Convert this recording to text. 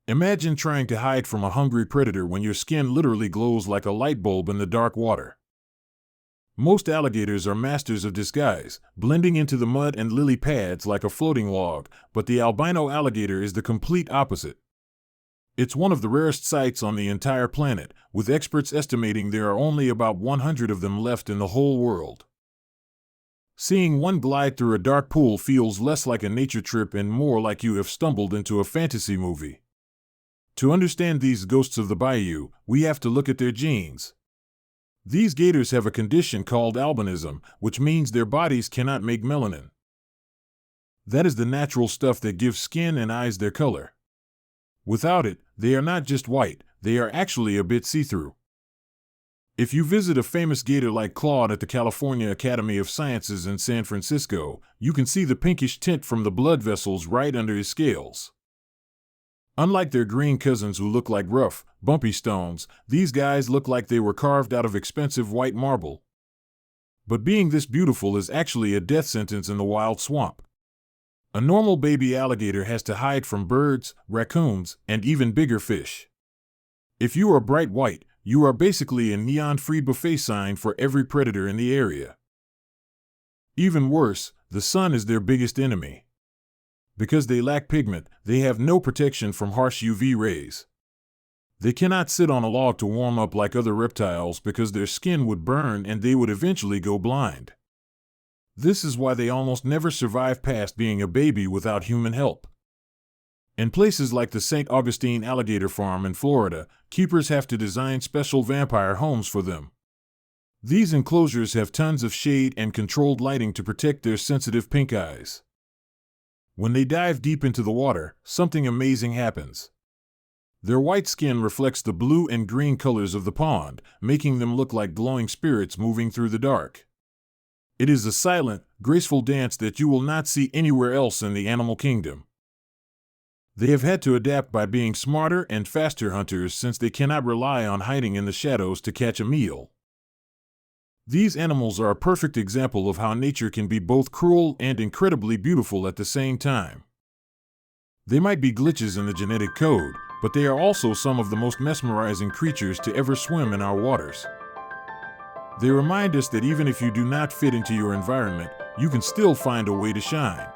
Imagine trying to hide from a hungry predator when your skin literally glows like a light bulb in the dark water. Most alligators are masters of disguise, blending into the mud and lily pads like a floating log, but the albino alligator is the complete opposite. It's one of the rarest sights on the entire planet, with experts estimating there are only about 100 of them left in the whole world. Seeing one glide through a dark pool feels less like a nature trip and more like you have stumbled into a fantasy movie. To understand these ghosts of the bayou, we have to look at their genes. These gators have a condition called albinism, which means their bodies cannot make melanin. That is the natural stuff that gives skin and eyes their color. Without it, they are not just white, they are actually a bit see-through. If you visit a famous gator like Claude at the California Academy of Sciences in San Francisco, you can see the pinkish tint from the blood vessels right under his scales. Unlike their green cousins who look like rough, bumpy stones, these guys look like they were carved out of expensive white marble. But being this beautiful is actually a death sentence in the wild swamp. A normal baby alligator has to hide from birds, raccoons, and even bigger fish. If you are bright white, you are basically a neon-free buffet sign for every predator in the area. Even worse, the sun is their biggest enemy. Because they lack pigment, they have no protection from harsh UV rays. They cannot sit on a log to warm up like other reptiles because their skin would burn and they would eventually go blind. This is why they almost never survive past being a baby without human help. In places like the St. Augustine Alligator Farm in Florida, keepers have to design special vampire homes for them. These enclosures have tons of shade and controlled lighting to protect their sensitive pink eyes. When they dive deep into the water, something amazing happens. Their white skin reflects the blue and green colors of the pond, making them look like glowing spirits moving through the dark. It is a silent, graceful dance that you will not see anywhere else in the animal kingdom. They have had to adapt by being smarter and faster hunters since they cannot rely on hiding in the shadows to catch a meal. These animals are a perfect example of how nature can be both cruel and incredibly beautiful at the same time. They might be glitches in the genetic code, but they are also some of the most mesmerizing creatures to ever swim in our waters. They remind us that even if you do not fit into your environment, you can still find a way to shine.